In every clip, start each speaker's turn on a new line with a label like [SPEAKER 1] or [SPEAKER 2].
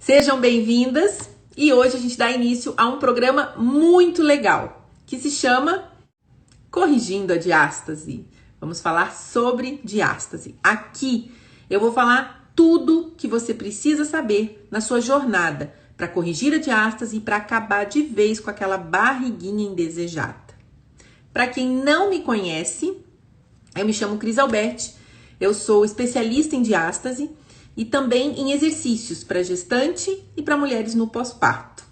[SPEAKER 1] Sejam bem-vindas e hoje a gente dá início a um programa muito legal que se chama Corrigindo a Diástase. Vamos falar sobre diástase. Aqui eu vou falar tudo que você precisa saber na sua jornada para corrigir a diástase e para acabar de vez com aquela barriguinha indesejada. Para quem não me conhece, eu me chamo Cris Alberti, eu sou especialista em diástase e também em exercícios para gestante e para mulheres no pós-parto.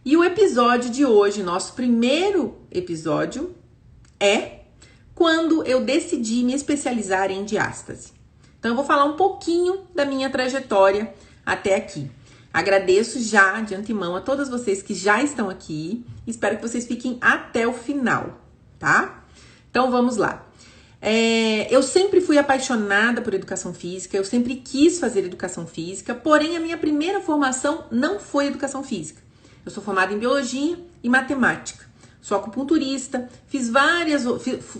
[SPEAKER 1] E o episódio de hoje, nosso primeiro episódio, é quando eu decidi me especializar em diástase. Então eu vou falar um pouquinho da minha trajetória até aqui. Agradeço já de antemão a todas vocês que já estão aqui. Espero que vocês fiquem até o final, tá? Então vamos lá. Eu sempre fui apaixonada por educação física, eu sempre quis fazer educação física, porém a minha primeira formação não foi educação física. Eu sou formada em biologia e matemática, sou acupunturista,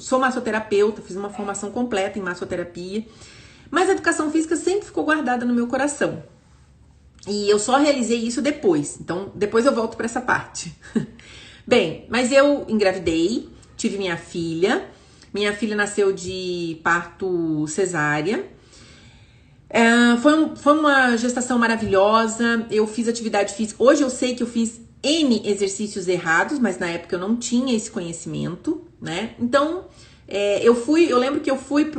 [SPEAKER 1] sou massoterapeuta, fiz uma formação completa em massoterapia, mas a educação física sempre ficou guardada no meu coração. E eu só realizei isso depois, então depois eu volto para essa parte. Bem, mas eu engravidei, tive minha filha. Minha filha nasceu de parto cesárea. Foi uma gestação maravilhosa. Eu fiz atividade física. Hoje eu sei que eu fiz N exercícios errados, mas na época eu não tinha esse conhecimento, né? Então, eu lembro que eu fui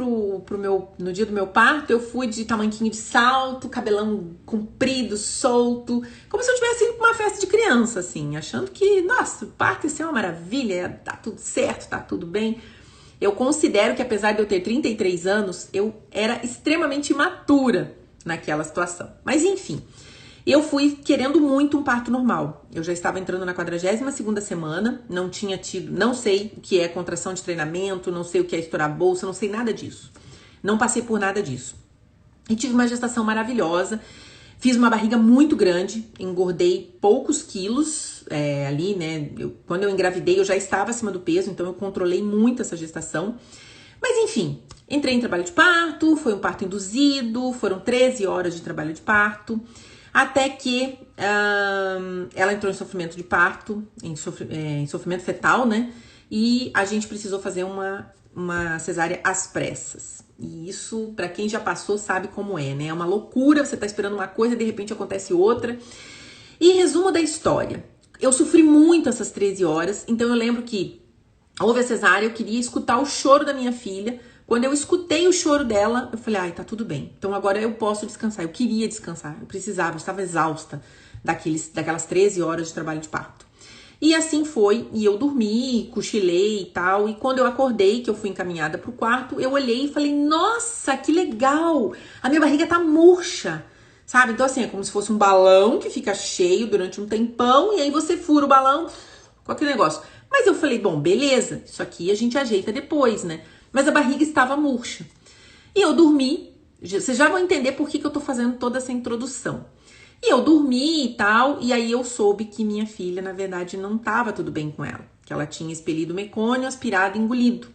[SPEAKER 1] no dia do meu parto, eu fui de tamanquinho de salto, cabelão comprido, solto, como se eu tivesse indo pra uma festa de criança, assim, achando que, nossa, o parto ia ser uma maravilha, tá tudo certo, tá tudo bem. Eu considero que apesar de eu ter 33 anos, eu era extremamente imatura naquela situação. Mas enfim, eu fui querendo muito um parto normal. Eu já estava entrando na 42ª semana, não sei o que é contração de treinamento, não sei o que é estourar a bolsa, não sei nada disso. Não passei por nada disso. E tive uma gestação maravilhosa. Fiz uma barriga muito grande, engordei poucos quilos ali, né? Quando eu engravidei, eu já estava acima do peso, então eu controlei muito essa gestação. Mas enfim, entrei em trabalho de parto, foi um parto induzido, foram 13 horas de trabalho de parto, até que ela entrou em sofrimento de parto, em sofrimento fetal, né? E a gente precisou fazer uma cesárea às pressas. E isso, pra quem já passou, sabe como é, né? É uma loucura, você tá esperando uma coisa e de repente acontece outra. E resumo da história. Eu sofri muito essas 13 horas, então eu lembro que houve a cesárea, eu queria escutar o choro da minha filha. Quando eu escutei o choro dela, eu falei, ai, tá tudo bem. Então agora eu posso descansar. Eu queria descansar, eu precisava, eu estava exausta daquelas 13 horas de trabalho de parto. E assim foi, e eu dormi, cochilei e tal, e quando eu acordei, que eu fui encaminhada pro quarto, eu olhei e falei, nossa, que legal, a minha barriga tá murcha, sabe? Então assim, é como se fosse um balão que fica cheio durante um tempão, e aí você fura o balão com aquele negócio. Mas eu falei, bom, beleza, isso aqui a gente ajeita depois, né? Mas a barriga estava murcha. E eu dormi, vocês já vão entender por que eu tô fazendo toda essa introdução. E eu dormi e tal, e aí eu soube que minha filha, na verdade, não estava tudo bem com ela. Que ela tinha expelido o mecônio, aspirado e engolido.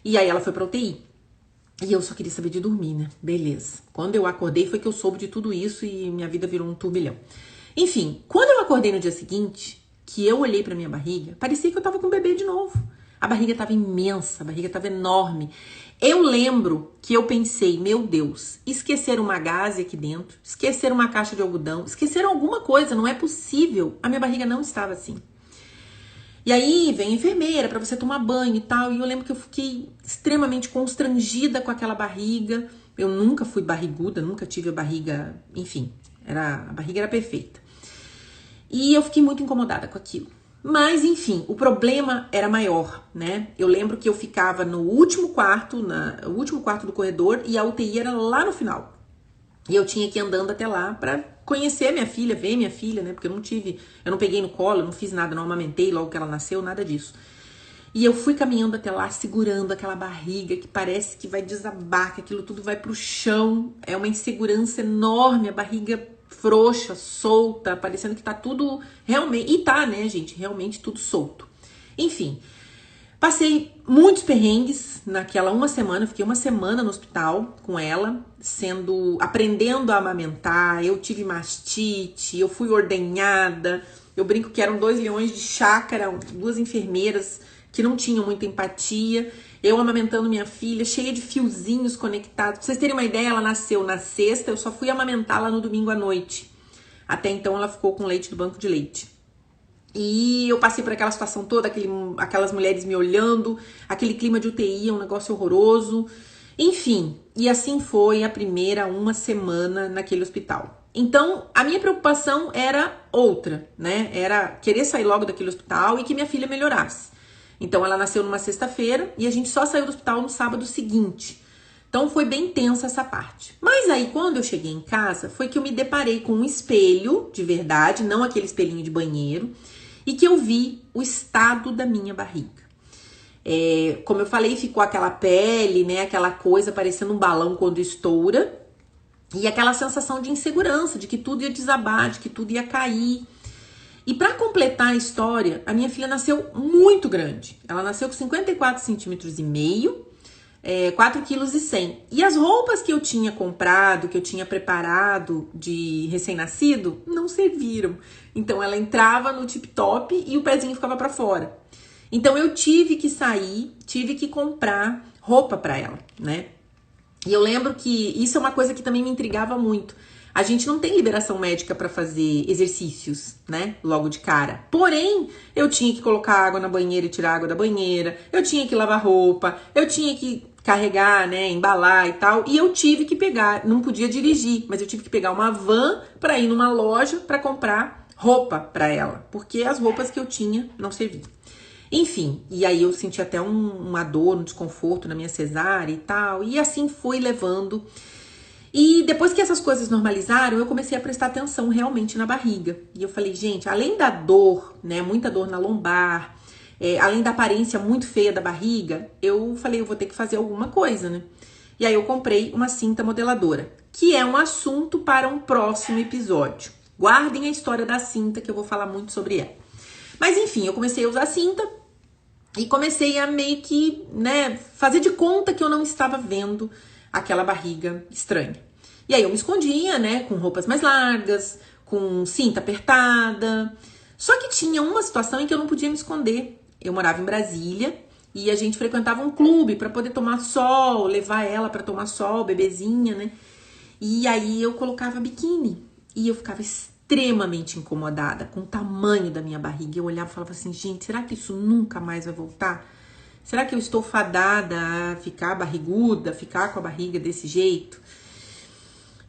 [SPEAKER 1] E aí ela foi pra UTI. E eu só queria saber de dormir, né? Beleza. Quando eu acordei foi que eu soube de tudo isso e minha vida virou um turbilhão. Enfim, quando eu acordei no dia seguinte, que eu olhei pra minha barriga, parecia que eu tava com um bebê de novo. A barriga tava imensa, a barriga tava enorme. Eu lembro que eu pensei, meu Deus, esqueceram uma gaze aqui dentro, esqueceram uma caixa de algodão, esqueceram alguma coisa, não é possível. A minha barriga não estava assim. E aí vem a enfermeira para você tomar banho e tal, e eu lembro que eu fiquei extremamente constrangida com aquela barriga. Eu nunca fui barriguda, nunca tive a barriga, enfim, a barriga era perfeita. E eu fiquei muito incomodada com aquilo. Mas, enfim, o problema era maior, né? Eu lembro que eu ficava no último quarto, o último quarto do corredor, e a UTI era lá no final. E eu tinha que ir andando até lá pra conhecer minha filha, ver minha filha, né? Porque eu não peguei no colo, eu não fiz nada, não amamentei logo que ela nasceu, nada disso. E eu fui caminhando até lá, segurando aquela barriga que parece que vai desabar, que aquilo tudo vai pro chão. É uma insegurança enorme, a barriga frouxa, solta, parecendo que tá tudo realmente... E tá, né, gente? Realmente tudo solto. Enfim, Passei muitos perrengues naquela uma semana, fiquei uma semana no hospital com ela, aprendendo a amamentar. Eu tive mastite, eu fui ordenhada, eu brinco que eram 2 leões de chácara, 2 enfermeiras que não tinham muita empatia. Eu amamentando minha filha, cheia de fiozinhos conectados. Pra vocês terem uma ideia, ela nasceu na sexta, eu só fui amamentá-la no domingo à noite. Até então ela ficou com leite do banco de leite. E eu passei por aquela situação toda, aquelas mulheres me olhando, aquele clima de UTI, um negócio horroroso. Enfim, e assim foi a primeira uma semana naquele hospital. Então, a minha preocupação era outra, né? Era querer sair logo daquele hospital e que minha filha melhorasse. Então, ela nasceu numa sexta-feira e a gente só saiu do hospital no sábado seguinte. Então, foi bem tensa essa parte. Mas aí, quando eu cheguei em casa, foi que eu me deparei com um espelho de verdade, não aquele espelhinho de banheiro, e que eu vi o estado da minha barriga. Como eu falei, ficou aquela pele, né, aquela coisa parecendo um balão quando estoura, e aquela sensação de insegurança, de que tudo ia desabar, de que tudo ia cair. E para completar a história, a minha filha nasceu muito grande. Ela nasceu com 54,5 centímetros, 4,1 kg. E as roupas que eu tinha comprado, que eu tinha preparado de recém-nascido, não serviram. Então ela entrava no tip-top e o pezinho ficava para fora. Então eu tive que sair, tive que comprar roupa para ela, né? E eu lembro que isso é uma coisa que também me intrigava muito. A gente não tem liberação médica para fazer exercícios, né? Logo de cara. Porém, eu tinha que colocar água na banheira e tirar água da banheira. Eu tinha que lavar roupa. Eu tinha que carregar, né? Embalar e tal. E eu tive que pegar, não podia dirigir, mas eu tive que pegar uma van para ir numa loja para comprar roupa para ela. Porque as roupas que eu tinha não serviam. Enfim, e aí eu senti até uma dor, um desconforto na minha cesárea e tal. E assim fui levando. E depois que essas coisas normalizaram, eu comecei a prestar atenção realmente na barriga. E eu falei, gente, além da dor, né, muita dor na lombar, além da aparência muito feia da barriga, eu falei, eu vou ter que fazer alguma coisa, né? E aí eu comprei uma cinta modeladora, que é um assunto para um próximo episódio. Guardem a história da cinta, que eu vou falar muito sobre ela. Mas enfim, eu comecei a usar a cinta e comecei a meio que, né, fazer de conta que eu não estava vendo aquela barriga estranha. E aí eu me escondia, né, com roupas mais largas, com cinta apertada. Só que tinha uma situação em que eu não podia me esconder. Eu morava em Brasília e a gente frequentava um clube para poder tomar sol, levar ela para tomar sol, bebezinha, né? E aí eu colocava biquíni e eu ficava extremamente incomodada com o tamanho da minha barriga. Eu olhava e falava assim, gente, será que isso nunca mais vai voltar? Será que eu estou fadada a ficar barriguda, ficar com a barriga desse jeito?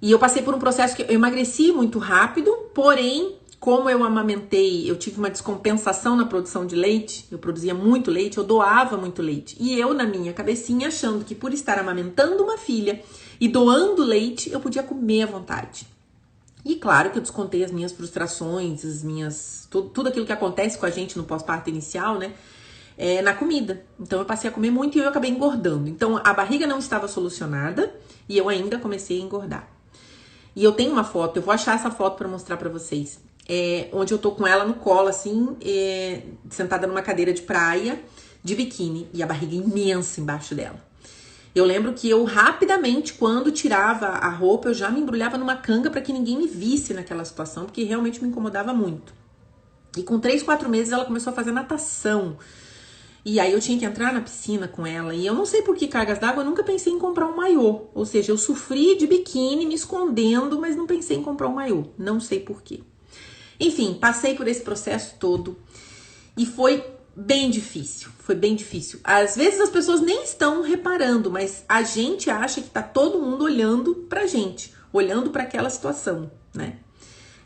[SPEAKER 1] E eu passei por um processo que eu emagreci muito rápido, porém, como eu amamentei, eu tive uma descompensação na produção de leite, eu produzia muito leite, eu doava muito leite. E eu, na minha cabecinha, achando que por estar amamentando uma filha e doando leite, eu podia comer à vontade. E claro que eu descontei as minhas frustrações, tudo aquilo que acontece com a gente no pós-parto inicial, né? Na comida. Então eu passei a comer muito e eu acabei engordando. Então a barriga não estava solucionada e eu ainda comecei a engordar. E eu tenho uma foto, eu vou achar essa foto para mostrar para vocês. Onde eu tô com ela no colo, assim, sentada numa cadeira de praia, de biquíni, e a barriga imensa embaixo dela. Eu lembro que eu rapidamente, quando tirava a roupa, eu já me embrulhava numa canga para que ninguém me visse naquela situação, porque realmente me incomodava muito. E com 3, 4 meses ela começou a fazer natação. E aí eu tinha que entrar na piscina com ela. E eu não sei por que cargas d'água, eu nunca pensei em comprar um maiô. Ou seja, eu sofri de biquíni, me escondendo, mas não pensei em comprar um maiô. Não sei por quê. Enfim, passei por esse processo todo. E foi bem difícil. Foi bem difícil. Às vezes as pessoas nem estão reparando, mas a gente acha que tá todo mundo olhando pra gente. Olhando pra aquela situação, né?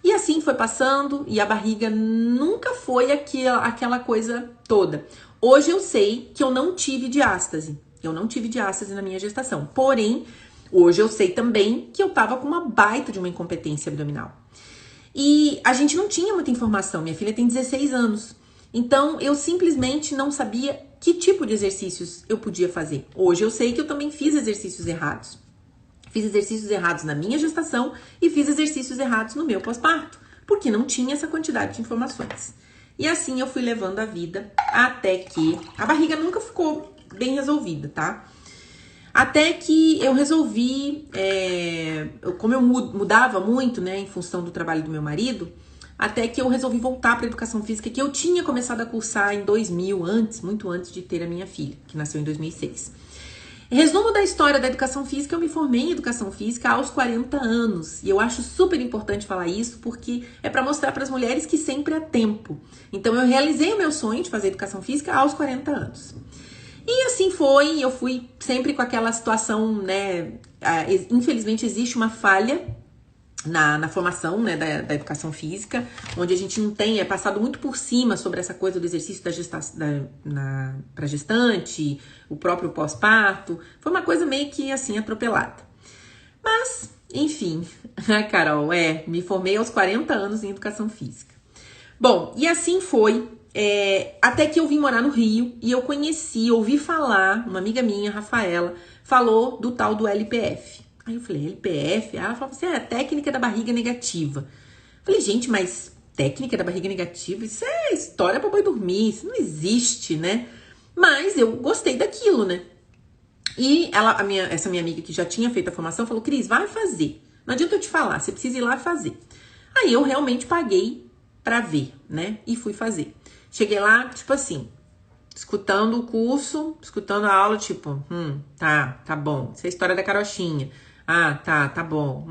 [SPEAKER 1] E assim foi passando. E a barriga nunca foi aquela coisa toda. Hoje eu sei que eu não tive diástase. Eu não tive diástase na minha gestação. Porém, hoje eu sei também que eu tava com uma baita de uma incompetência abdominal. E a gente não tinha muita informação. Minha filha tem 16 anos. Então, eu simplesmente não sabia que tipo de exercícios eu podia fazer. Hoje eu sei que eu também fiz exercícios errados. Fiz exercícios errados na minha gestação e fiz exercícios errados no meu pós-parto. Porque não tinha essa quantidade de informações. E assim eu fui levando a vida até que a barriga nunca ficou bem resolvida, tá? Até que eu resolvi, como eu mudava muito, né, em função do trabalho do meu marido, até que eu resolvi voltar para educação física, que eu tinha começado a cursar em 2000, muito antes de ter a minha filha, que nasceu em 2006. Resumo da história da educação física, eu me formei em educação física aos 40 anos. E eu acho super importante falar isso, porque é para mostrar para as mulheres que sempre há tempo. Então eu realizei o meu sonho de fazer educação física aos 40 anos. E assim foi, eu fui sempre com aquela situação, né? Infelizmente existe uma falha na formação, né, da educação física, onde a gente não tem, é passado muito por cima sobre essa coisa do exercício para gestante, o próprio pós-parto. Foi uma coisa meio que assim, atropelada. Mas, enfim, Carol, me formei aos 40 anos em educação física. Bom, e assim foi, até que eu vim morar no Rio e eu ouvi falar, uma amiga minha, Rafaela, falou do tal do LPF. Aí eu falei, LPF? Ela falou assim, técnica da barriga negativa. Falei, gente, mas técnica da barriga negativa? Isso é história pra boi dormir, isso não existe, né? Mas eu gostei daquilo, né? E essa minha amiga que já tinha feito a formação falou, Cris, vai fazer. Não adianta eu te falar, você precisa ir lá fazer. Aí eu realmente paguei pra ver, né? E fui fazer. Cheguei lá, tipo assim, escutando o curso, escutando a aula, tipo, tá bom. Isso é a história da carochinha. Ah, tá bom.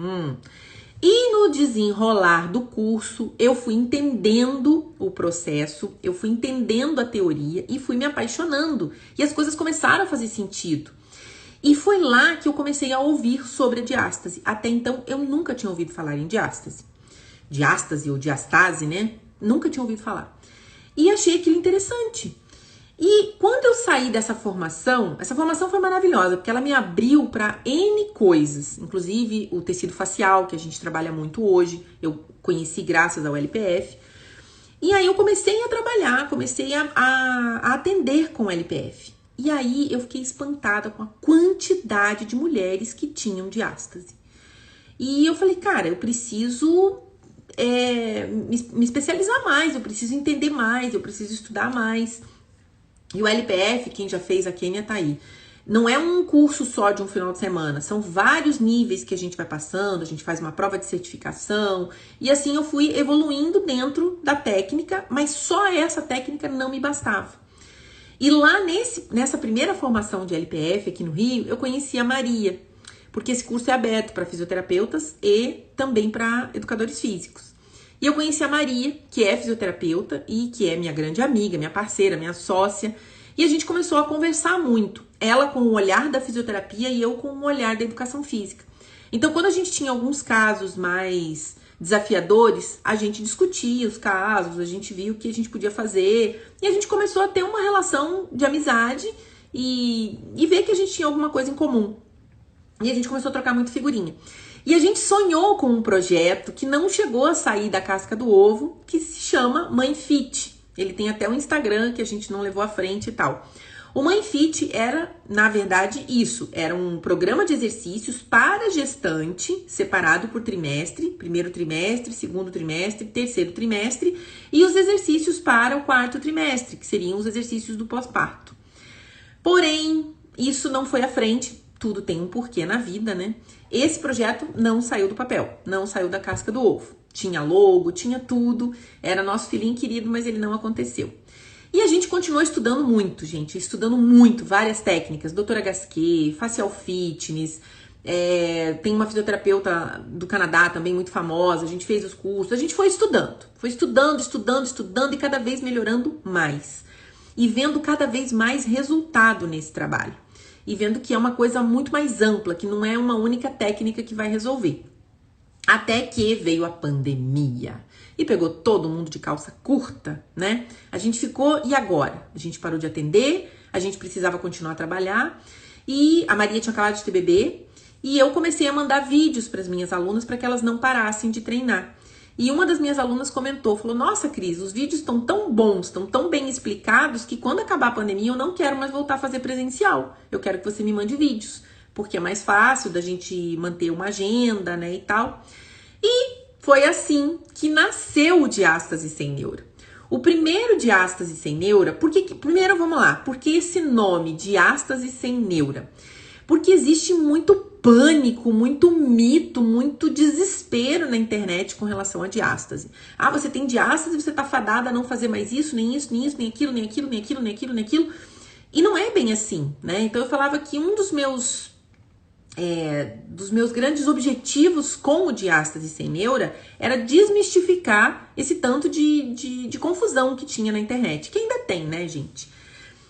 [SPEAKER 1] E no desenrolar do curso, eu fui entendendo o processo, eu fui entendendo a teoria e fui me apaixonando. E as coisas começaram a fazer sentido. E foi lá que eu comecei a ouvir sobre a diástase. Até então, eu nunca tinha ouvido falar em diástase. Diástase ou diastase, né? Nunca tinha ouvido falar. E achei aquilo interessante. E quando eu saí dessa formação, essa formação foi maravilhosa, porque ela me abriu para N coisas, inclusive o tecido facial, que a gente trabalha muito hoje, eu conheci graças ao LPF. E aí eu comecei a trabalhar, comecei a atender com o LPF. E aí eu fiquei espantada com a quantidade de mulheres que tinham diástase. E eu falei, cara, eu preciso me especializar mais, eu preciso entender mais, eu preciso estudar mais. E o LPF, quem já fez a Quênia tá aí. Não é um curso só de um final de semana, são vários níveis que a gente vai passando, a gente faz uma prova de certificação, e assim eu fui evoluindo dentro da técnica, mas só essa técnica não me bastava. E lá nessa primeira formação de LPF aqui no Rio, eu conheci a Maria, porque esse curso é aberto para fisioterapeutas e também para educadores físicos. E eu conheci a Maria, que é fisioterapeuta e que é minha grande amiga, minha parceira, minha sócia. E a gente começou a conversar muito. Ela com o olhar da fisioterapia e eu com o olhar da educação física. Então, quando a gente tinha alguns casos mais desafiadores, a gente discutia os casos, a gente via o que a gente podia fazer. E a gente começou a ter uma relação de amizade e ver que a gente tinha alguma coisa em comum. E a gente começou a trocar muito figurinha. E a gente sonhou com um projeto que não chegou a sair da casca do ovo, que se chama Mãe Fit. Ele tem até um Instagram que a gente não levou à frente e tal. O Mãe Fit era, na verdade, isso. Era um programa de exercícios para gestante, separado por trimestre. Primeiro trimestre, segundo trimestre, terceiro trimestre. E os exercícios para o quarto trimestre, que seriam os exercícios do pós-parto. Porém, isso não foi à frente. Tudo tem um porquê na vida, né? Esse projeto não saiu do papel, não saiu da casca do ovo. Tinha logo, tinha tudo, era nosso filhinho querido, mas ele não aconteceu. E a gente continuou estudando muito, gente, várias técnicas, doutora Gasquet, facial fitness, tem uma fisioterapeuta do Canadá também muito famosa, a gente fez os cursos, a gente foi estudando e cada vez melhorando mais. E vendo cada vez mais resultado nesse trabalho. E vendo que é uma coisa muito mais ampla, que não é uma única técnica que vai resolver. Até que veio a pandemia e pegou todo mundo de calça curta, né? A gente ficou, e agora? A gente parou de atender, a gente precisava continuar a trabalhar e a Maria tinha acabado de ter bebê e eu comecei a mandar vídeos para as minhas alunas para que elas não parassem de treinar. E uma das minhas alunas comentou, falou, nossa, Cris, os vídeos estão tão bons, estão tão bem explicados que quando acabar a pandemia eu não quero mais voltar a fazer presencial. Eu quero que você me mande vídeos, porque é mais fácil da gente manter uma agenda, né, e tal. E foi assim que nasceu o Diástase Sem Neuro. O primeiro diástase sem neura, primeiro vamos lá, por que esse nome, diástase sem neura? Porque existe muito pânico, muito mito, muito desespero na internet com relação à diástase. Ah, você tem diástase, você tá fadada a não fazer mais isso, nem isso, nem isso, nem aquilo, nem aquilo, nem aquilo, nem aquilo, nem aquilo. E não é bem assim, né? Então eu falava que um dos meus grandes objetivos com o diástase sem neura era desmistificar esse tanto de confusão que tinha na internet, que ainda tem, né, gente?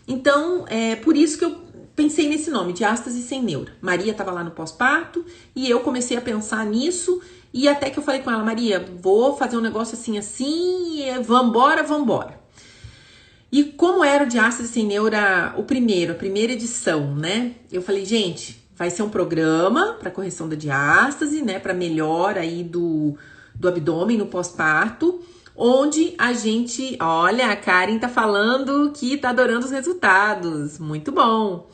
[SPEAKER 1] Então, é por isso que eu pensei nesse nome, diástase sem neura. Maria estava lá no pós-parto e eu comecei a pensar nisso e até que eu falei com ela, Maria, vou fazer um negócio assim, assim, vambora. E como era o diástase sem neura, a primeira edição, né? Eu falei, gente, vai ser um programa para correção da diástase, né? Para melhora aí do abdômen no pós-parto, onde a gente, olha, a Karen tá falando que tá adorando os resultados, muito bom.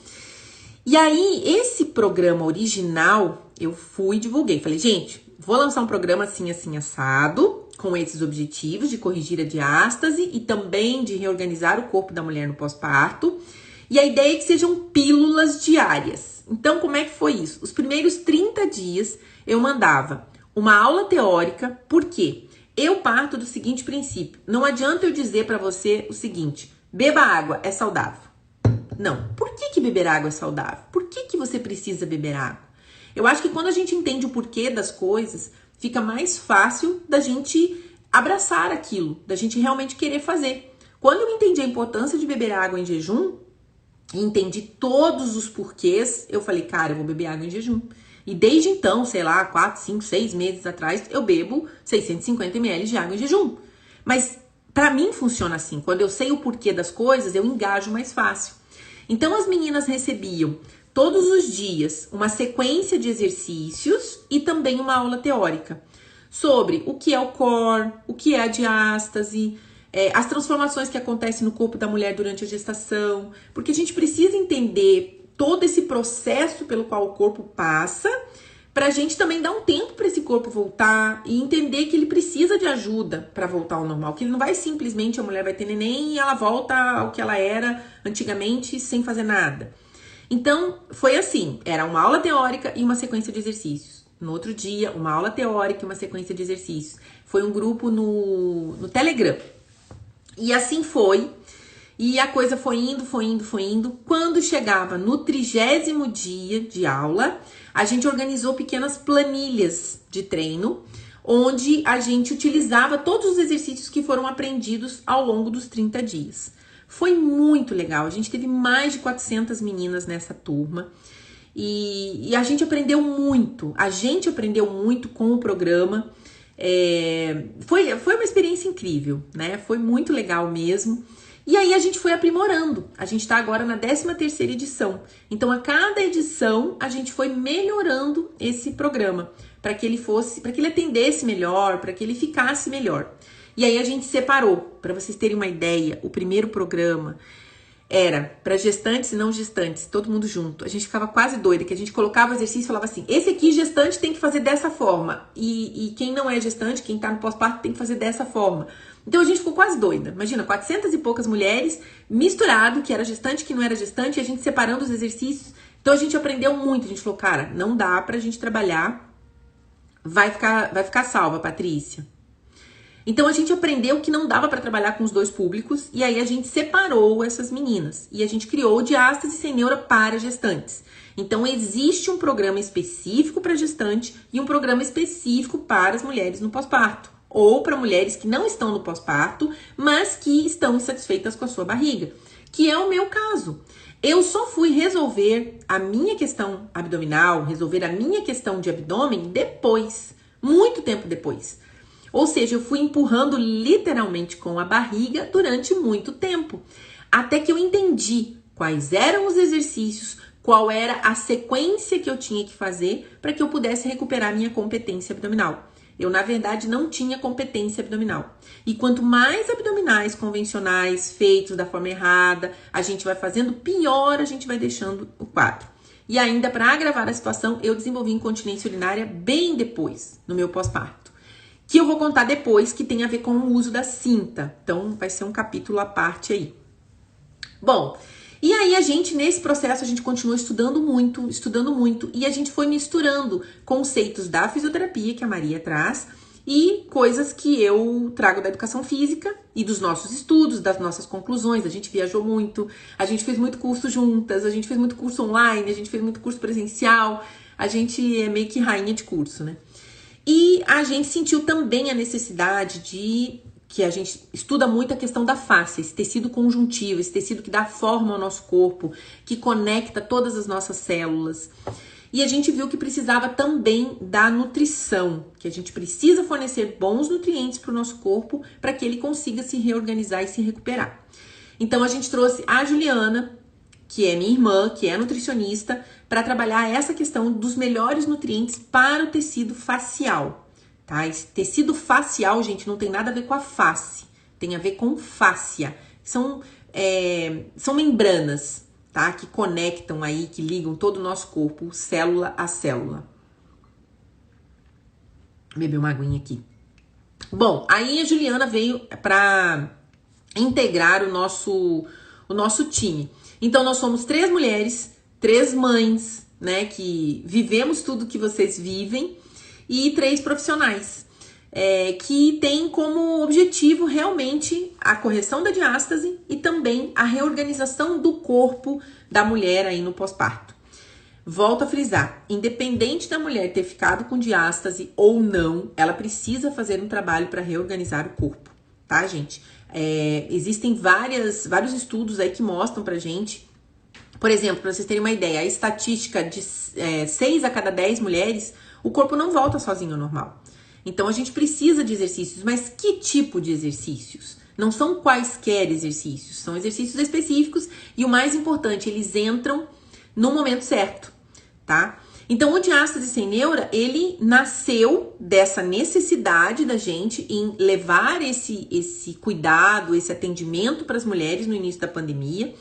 [SPEAKER 1] E aí, esse programa original, eu fui e divulguei, falei, gente, vou lançar um programa assim, assim, assado, com esses objetivos de corrigir a diástase e também de reorganizar o corpo da mulher no pós-parto. E a ideia é que sejam pílulas diárias. Então, como é que foi isso? Os primeiros 30 dias eu mandava uma aula teórica, por quê? Eu parto do seguinte princípio, não adianta eu dizer para você o seguinte, beba água, é saudável. Não, por que beber água é saudável? Por que você precisa beber água? Eu acho que quando a gente entende o porquê das coisas, fica mais fácil da gente abraçar aquilo, da gente realmente querer fazer. Quando eu entendi a importância de beber água em jejum, e entendi todos os porquês, eu falei, cara, eu vou beber água em jejum. E desde então, sei lá, 4, 5, 6 meses atrás, eu bebo 650 ml de água em jejum. Mas pra mim funciona assim, quando eu sei o porquê das coisas, eu engajo mais fácil. Então as meninas recebiam todos os dias uma sequência de exercícios e também uma aula teórica sobre o que é o core, o que é a diástase, as transformações que acontecem no corpo da mulher durante a gestação, porque a gente precisa entender todo esse processo pelo qual o corpo passa, pra gente também dar um tempo para esse corpo voltar e entender que ele precisa de ajuda para voltar ao normal, que ele não vai simplesmente, a mulher vai ter neném e ela volta ao que ela era antigamente sem fazer nada. Então, foi assim, era uma aula teórica e uma sequência de exercícios. No outro dia, uma aula teórica e uma sequência de exercícios. Foi um grupo no Telegram. E assim foi, e a coisa foi indo. Quando chegava no 30º dia de aula, a gente organizou pequenas planilhas de treino, onde a gente utilizava todos os exercícios que foram aprendidos ao longo dos 30 dias. Foi muito legal, a gente teve mais de 400 meninas nessa turma, e a gente aprendeu muito, com o programa. Foi uma experiência incrível, né? Foi muito legal mesmo. E aí a gente foi aprimorando. A gente tá agora na 13ª edição. Então, a cada edição, a gente foi melhorando esse programa para que ele atendesse melhor, para que ele ficasse melhor. E aí a gente separou, para vocês terem uma ideia, o primeiro programa era para gestantes e não gestantes, todo mundo junto. A gente ficava quase doida, que a gente colocava o exercício e falava assim, esse aqui gestante tem que fazer dessa forma, e quem não é gestante, quem tá no pós-parto tem que fazer dessa forma. Então a gente ficou quase doida, imagina, 400 e poucas mulheres misturado, que era gestante, que não era gestante, e a gente separando os exercícios. Então a gente aprendeu muito, a gente falou, cara, não dá pra gente trabalhar, vai ficar salva, Patrícia. Então a gente aprendeu que não dava para trabalhar com os dois públicos e aí a gente separou essas meninas e a gente criou o diástase sem neura para gestantes. Então existe um programa específico para gestante e um programa específico para as mulheres no pós-parto ou para mulheres que não estão no pós-parto, mas que estão insatisfeitas com a sua barriga, que é o meu caso. Eu só fui resolver a minha questão abdominal, resolver a minha questão de abdômen depois, muito tempo depois. Ou seja, eu fui empurrando literalmente com a barriga durante muito tempo, até que eu entendi quais eram os exercícios, qual era a sequência que eu tinha que fazer para que eu pudesse recuperar minha competência abdominal. Eu, na verdade, não tinha competência abdominal. E quanto mais abdominais convencionais, feitos da forma errada, a gente vai fazendo, pior a gente vai deixando o quadro. E ainda, para agravar a situação, eu desenvolvi incontinência urinária bem depois, no meu pós-parto. que eu vou contar depois, que tem a ver com o uso da cinta. Então, vai ser um capítulo à parte aí. Bom, e aí a gente, nesse processo, a gente continuou estudando muito, e a gente foi misturando conceitos da fisioterapia, que a Maria traz, e coisas que eu trago da educação física e dos nossos estudos, das nossas conclusões. A gente viajou muito, a gente fez muito curso juntas, a gente fez muito curso online, a gente fez muito curso presencial, a gente é meio que rainha de curso, né? E a gente sentiu também a necessidade de, que a gente estuda muito a questão da face, esse tecido conjuntivo, esse tecido que dá forma ao nosso corpo, que conecta todas as nossas células. E a gente viu que precisava também da nutrição, que a gente precisa fornecer bons nutrientes para o nosso corpo para que ele consiga se reorganizar e se recuperar. Então a gente trouxe a Juliana, que é minha irmã, que é nutricionista, para trabalhar essa questão dos melhores nutrientes para o tecido facial, tá? Esse tecido facial, gente, não tem nada a ver com a face, tem a ver com fáscia. São membranas, tá? Que conectam aí, que ligam todo o nosso corpo, célula a célula. Vou beber uma aguinha aqui. Bom, aí a Juliana veio para integrar o nosso time. Então, nós somos 3 mulheres, 3 mães, né, que vivemos tudo que vocês vivem, e 3 profissionais, que têm como objetivo realmente a correção da diástase e também a reorganização do corpo da mulher aí no pós-parto. Volto a frisar, independente da mulher ter ficado com diástase ou não, ela precisa fazer um trabalho para reorganizar o corpo, tá, gente? Existem vários estudos aí que mostram pra gente, por exemplo, para vocês terem uma ideia, a estatística de 6 a cada 10 mulheres, o corpo não volta sozinho ao normal. Então a gente precisa de exercícios, mas que tipo de exercícios? Não são quaisquer exercícios, são exercícios específicos e o mais importante, eles entram no momento certo, tá? Então, o diástase sem neura, ele nasceu dessa necessidade da gente em levar esse cuidado, esse atendimento para as mulheres no início da pandemia.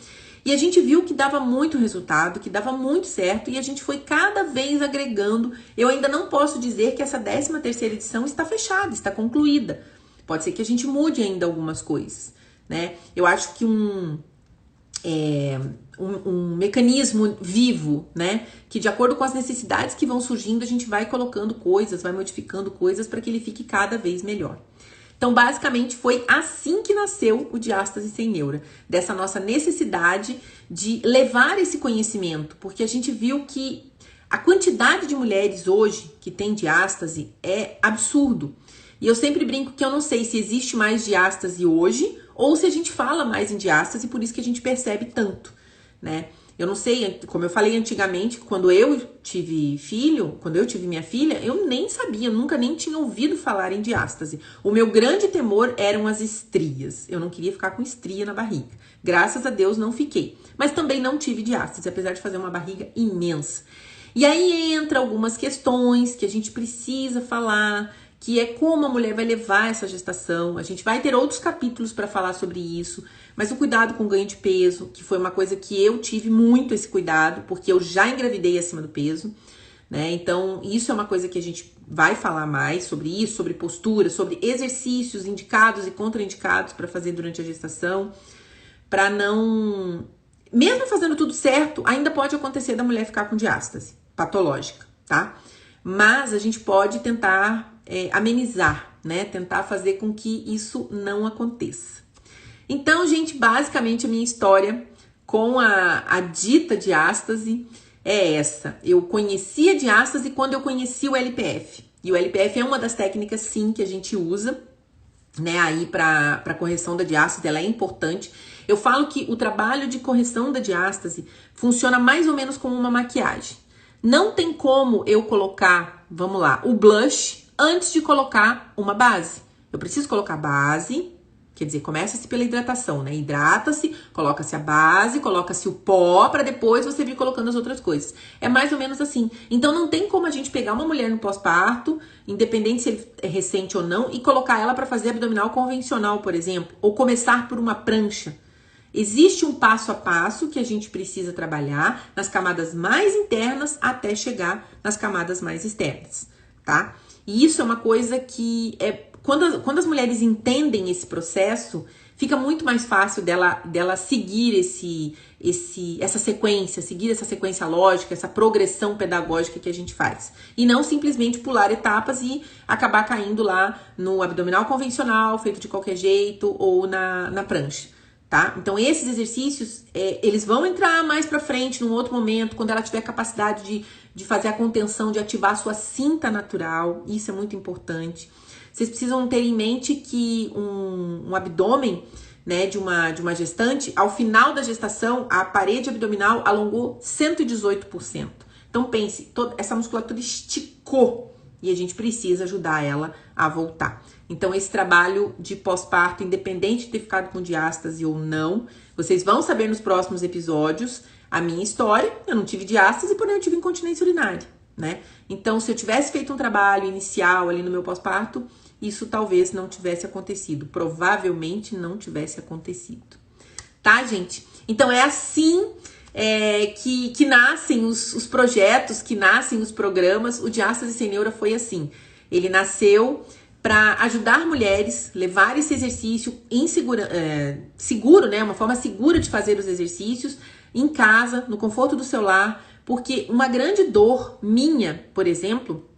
[SPEAKER 1] E a gente viu que dava muito resultado, que dava muito certo, e a gente foi cada vez agregando. Eu ainda não posso dizer que essa 13ª edição está fechada, está concluída. Pode ser que a gente mude ainda algumas coisas, né? Eu acho que um mecanismo vivo, né? Que de acordo com as necessidades que vão surgindo, a gente vai colocando coisas, vai modificando coisas para que ele fique cada vez melhor. Então, basicamente, foi assim que nasceu o Diástase Sem Neura, dessa nossa necessidade de levar esse conhecimento, porque a gente viu que a quantidade de mulheres hoje que tem diástase é absurdo. E eu sempre brinco que eu não sei se existe mais diástase hoje ou se a gente fala mais em diástase, por isso que a gente percebe tanto, né? Eu não sei, como eu falei antigamente, quando eu tive minha filha, eu nem sabia, nunca nem tinha ouvido falar em diástase. O meu grande temor eram as estrias. Eu não queria ficar com estria na barriga. Graças a Deus não fiquei. Mas também não tive diástase, apesar de fazer uma barriga imensa. E aí entra algumas questões que a gente precisa falar, que é como a mulher vai levar essa gestação. A gente vai ter outros capítulos para falar sobre isso, mas o cuidado com o ganho de peso, que foi uma coisa que eu tive muito esse cuidado, porque eu já engravidei acima do peso, né? Então, isso é uma coisa que a gente vai falar mais sobre isso, sobre postura, sobre exercícios indicados e contraindicados para fazer durante a gestação, para não... Mesmo fazendo tudo certo, ainda pode acontecer da mulher ficar com diástase patológica, tá? Mas a gente pode tentar amenizar, né? Tentar fazer com que isso não aconteça. Então, gente, basicamente a minha história com a dita diástase é essa. Eu conheci a diástase quando eu conheci o LPF. E o LPF é uma das técnicas, sim, que a gente usa, né, aí para correção da diástase, ela é importante. Eu falo que o trabalho de correção da diástase funciona mais ou menos como uma maquiagem. Não tem como eu colocar, vamos lá, o blush antes de colocar uma base. Eu preciso colocar base, quer dizer, começa-se pela hidratação, né? Hidrata-se, coloca-se a base, coloca-se o pó, para depois você vir colocando as outras coisas. É mais ou menos assim. Então não tem como a gente pegar uma mulher no pós-parto, independente se ele é recente ou não, e colocar ela para fazer abdominal convencional, por exemplo, ou começar por uma prancha. Existe um passo a passo que a gente precisa trabalhar nas camadas mais internas até chegar nas camadas mais externas, tá? E isso é uma coisa que quando as mulheres entendem esse processo, fica muito mais fácil dela seguir essa sequência lógica, essa progressão pedagógica que a gente faz. E não simplesmente pular etapas e acabar caindo lá no abdominal convencional, feito de qualquer jeito, ou na prancha, tá? Então esses exercícios, eles vão entrar mais pra frente, num outro momento, quando ela tiver capacidade de fazer a contenção, de ativar a sua cinta natural. Isso é muito importante. Vocês precisam ter em mente que um abdômen, né, de uma gestante, ao final da gestação, a parede abdominal alongou 118%. Então pense, toda essa musculatura esticou e a gente precisa ajudar ela a voltar. Então esse trabalho de pós-parto, independente de ter ficado com diástase ou não, vocês vão saber nos próximos episódios a minha história. Eu não tive diástase, porém eu tive incontinência urinária, né? Então se eu tivesse feito um trabalho inicial ali no meu pós-parto, isso talvez não tivesse acontecido. Provavelmente não tivesse acontecido. Tá, gente? Então é assim que nascem os projetos, que nascem os programas. O Diástase Sem Neura foi assim. Ele nasceu para ajudar mulheres, levar esse exercício seguro, né? Uma forma segura de fazer os exercícios em casa, no conforto do seu lar. Porque uma grande dor minha, por exemplo,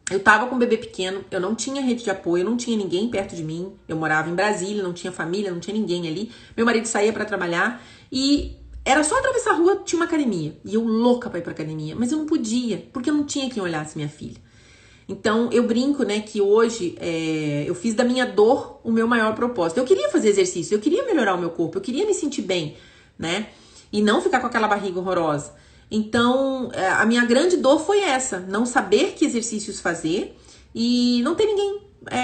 [SPEAKER 1] eu tava com um bebê pequeno, eu não tinha rede de apoio, não tinha ninguém perto de mim. Eu morava em Brasília, não tinha família, não tinha ninguém ali. Meu marido saía pra trabalhar e era só atravessar a rua, tinha uma academia. E eu louca pra ir pra academia, mas eu não podia, porque eu não tinha quem olhasse minha filha. Então eu brinco, né, que hoje eu fiz da minha dor o meu maior propósito. Eu queria fazer exercício, eu queria melhorar o meu corpo, eu queria me sentir bem, né? E não ficar com aquela barriga horrorosa. Então, a minha grande dor foi essa, não saber que exercícios fazer e não ter ninguém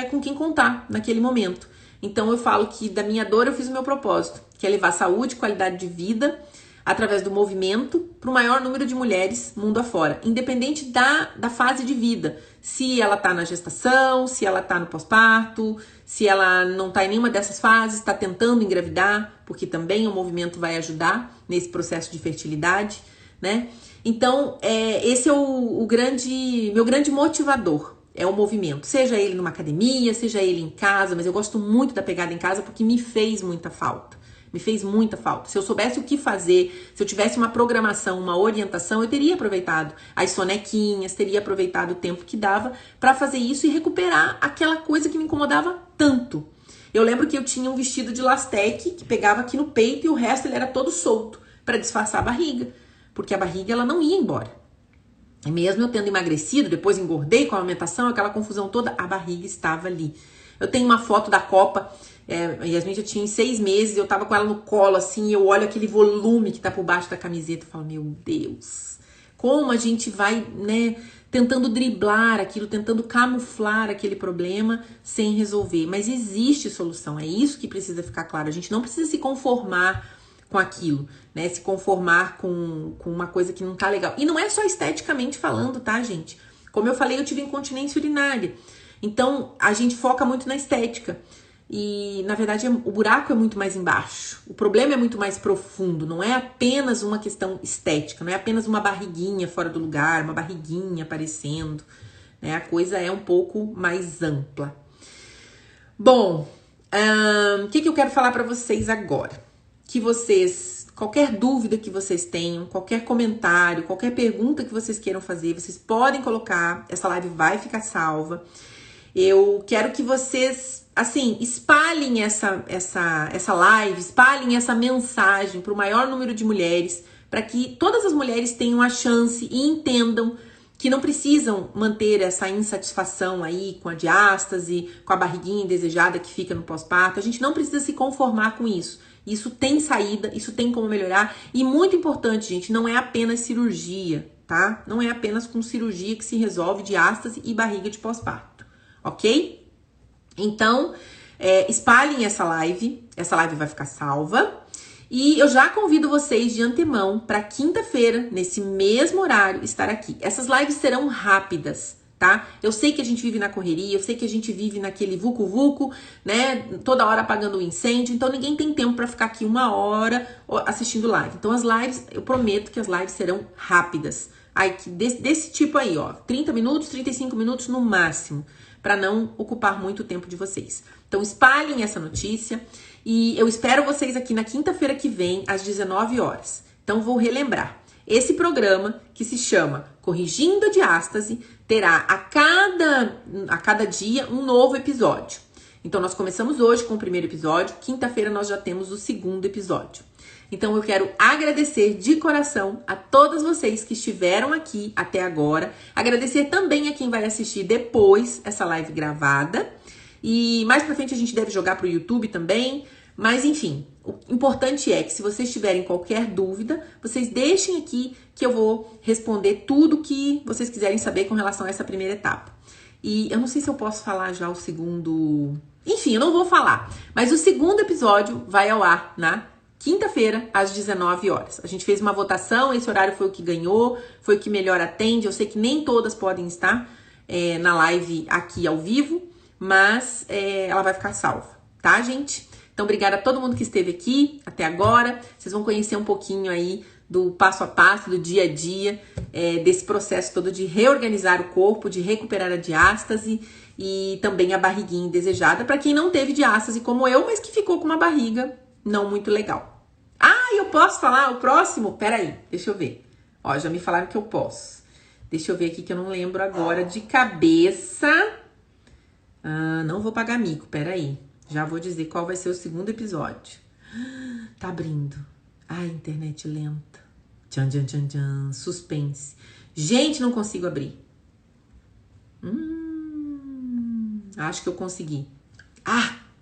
[SPEAKER 1] com quem contar naquele momento. Então, eu falo que da minha dor eu fiz o meu propósito, que é levar saúde, qualidade de vida, através do movimento, para o maior número de mulheres mundo afora, independente da fase de vida. Se ela tá na gestação, se ela tá no pós-parto, se ela não tá em nenhuma dessas fases, está tentando engravidar, porque também o movimento vai ajudar nesse processo de fertilidade, né? Então, esse é meu grande motivador, é o movimento. Seja ele numa academia, seja ele em casa, mas eu gosto muito da pegada em casa porque me fez muita falta. Me fez muita falta. Se eu soubesse o que fazer, se eu tivesse uma programação, uma orientação, eu teria aproveitado as sonequinhas, teria aproveitado o tempo que dava para fazer isso e recuperar aquela coisa que me incomodava tanto. Eu lembro que eu tinha um vestido de lastec que pegava aqui no peito e o resto ele era todo solto para disfarçar a barriga. Porque a barriga, ela não ia embora. E mesmo eu tendo emagrecido, depois engordei com a alimentação, aquela confusão toda, a barriga estava ali. Eu tenho uma foto da Copa, Yasmin já tinha 6 meses, eu tava com ela no colo, assim, e eu olho aquele volume que tá por baixo da camiseta e falo, meu Deus, como a gente vai, né, tentando driblar aquilo, tentando camuflar aquele problema sem resolver. Mas existe solução, é isso que precisa ficar claro. A gente não precisa se conformar com aquilo, né? Se conformar com uma coisa que não tá legal. E não é só esteticamente falando, tá, gente? Como eu falei, eu tive incontinência urinária. Então, a gente foca muito na estética. E, na verdade, o buraco é muito mais embaixo. O problema é muito mais profundo. Não é apenas uma questão estética. Não é apenas uma barriguinha fora do lugar, uma barriguinha aparecendo, né? A coisa é um pouco mais ampla. Bom, o que eu quero falar pra vocês agora? Que vocês, qualquer dúvida que vocês tenham, qualquer comentário, qualquer pergunta que vocês queiram fazer, vocês podem colocar, essa live vai ficar salva. Eu quero que vocês, assim, espalhem essa live, espalhem essa mensagem para o maior número de mulheres, para que todas as mulheres tenham a chance e entendam que não precisam manter essa insatisfação aí com a diástase, com a barriguinha indesejada que fica no pós-parto. A gente não precisa se conformar com isso. Isso tem saída, isso tem como melhorar. E muito importante, gente, não é apenas cirurgia, tá? Não é apenas com cirurgia que se resolve diástase e barriga de pós-parto, ok? Então, espalhem essa live vai ficar salva. E eu já convido vocês de antemão para quinta-feira, nesse mesmo horário, estar aqui. Essas lives serão rápidas, tá? Eu sei que a gente vive na correria, eu sei que a gente vive naquele vucu-vucu, né? Toda hora apagando o incêndio, então ninguém tem tempo para ficar aqui 1 hora assistindo live. Então as lives, eu prometo que as lives serão rápidas. desse tipo aí, ó, 30 minutos, 35 minutos no máximo, para não ocupar muito tempo de vocês. Então espalhem essa notícia e eu espero vocês aqui na quinta-feira que vem, às 19 horas. Então vou relembrar. Esse programa, que se chama Corrigindo a Diástase, terá a cada dia um novo episódio. Então nós começamos hoje com o primeiro episódio, quinta-feira nós já temos o segundo episódio. Então eu quero agradecer de coração a todas vocês que estiveram aqui até agora. Agradecer também a quem vai assistir depois essa live gravada. E mais pra frente a gente deve jogar pro YouTube também. Mas enfim, o importante é que se vocês tiverem qualquer dúvida, vocês deixem aqui que eu vou responder tudo que vocês quiserem saber com relação a essa primeira etapa. E eu não sei se eu posso falar já o segundo... Enfim, eu não vou falar. Mas o segundo episódio vai ao ar na quinta-feira, às 19 horas. A gente fez uma votação, esse horário foi o que ganhou, foi o que melhor atende. Eu sei que nem todas podem estar na live aqui ao vivo, mas ela vai ficar salva, tá, gente? Então, obrigada a todo mundo que esteve aqui até agora. Vocês vão conhecer um pouquinho aí do passo a passo, do dia a dia, desse processo todo de reorganizar o corpo, de recuperar a diástase e também a barriguinha indesejada, para quem não teve diástase como eu, mas que ficou com uma barriga não muito legal. Ah, eu posso falar o próximo? Peraí, deixa eu ver. Ó, já me falaram que eu posso. Deixa eu ver aqui que eu não lembro agora de cabeça. Não vou pagar mico, peraí. Já vou dizer qual vai ser o segundo episódio. Tá abrindo. Ai, internet lenta. Tchan, tchan, tchan, tchan. Suspense. Gente, não consigo abrir. Acho que eu consegui.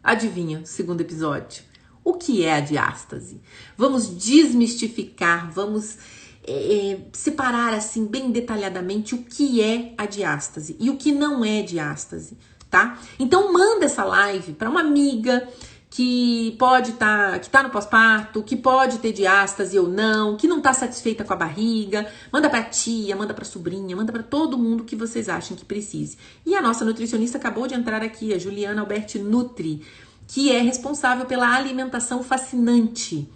[SPEAKER 1] Adivinha, segundo episódio. O que é a diástase? Vamos desmistificar, vamos separar assim bem detalhadamente o que é a diástase e o que não é diástase, tá? Então manda essa live para uma amiga que que tá no pós-parto, que pode ter diástase ou não, que não tá satisfeita com a barriga, manda pra tia, manda pra sobrinha, manda pra todo mundo que vocês achem que precise. E a nossa nutricionista acabou de entrar aqui, a Juliana Alberti Nutri, que é responsável pela alimentação fascinante.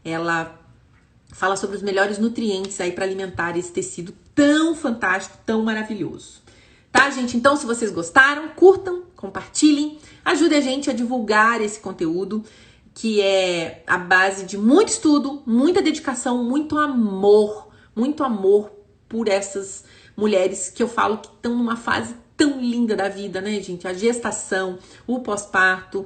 [SPEAKER 1] Ela fala sobre os melhores nutrientes aí para alimentar esse tecido tão fantástico, tão maravilhoso. Tá, gente? Então, se vocês gostaram, curtam, compartilhem, ajudem a gente a divulgar esse conteúdo, que é a base de muito estudo, muita dedicação, muito amor por essas mulheres que eu falo que estão numa fase tão linda da vida, né, gente? A gestação, o pós-parto,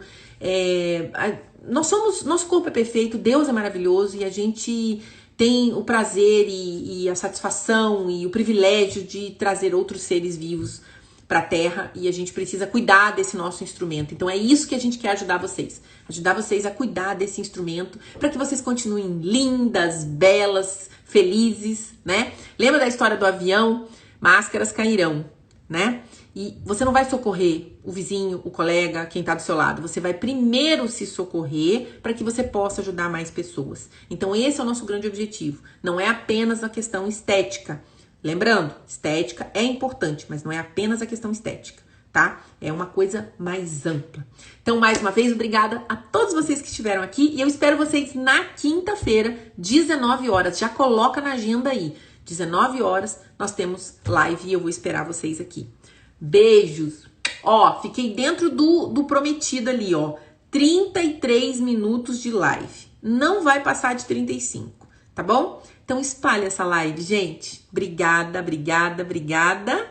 [SPEAKER 1] nosso corpo é perfeito, Deus é maravilhoso e a gente tem o prazer e a satisfação e o privilégio de trazer outros seres vivos para a Terra e a gente precisa cuidar desse nosso instrumento. Então é isso que a gente quer ajudar vocês a cuidar desse instrumento para que vocês continuem lindas, belas, felizes, né? Lembra da história do avião? Máscaras cairão, né? E você não vai socorrer o vizinho, o colega, quem tá do seu lado. Você vai primeiro se socorrer para que você possa ajudar mais pessoas. Então esse é o nosso grande objetivo. Não é apenas a questão estética. Lembrando, estética é importante, mas não é apenas a questão estética, tá? É uma coisa mais ampla. Então, mais uma vez, obrigada a todos vocês que estiveram aqui. E eu espero vocês na quinta-feira, 19 horas. Já coloca na agenda aí. 19 horas nós temos live e eu vou esperar vocês aqui. Beijos. Ó, fiquei dentro do prometido ali, ó. 33 minutos de live. Não vai passar de 35, tá bom? Então espalha essa live, gente. Obrigada, obrigada, obrigada.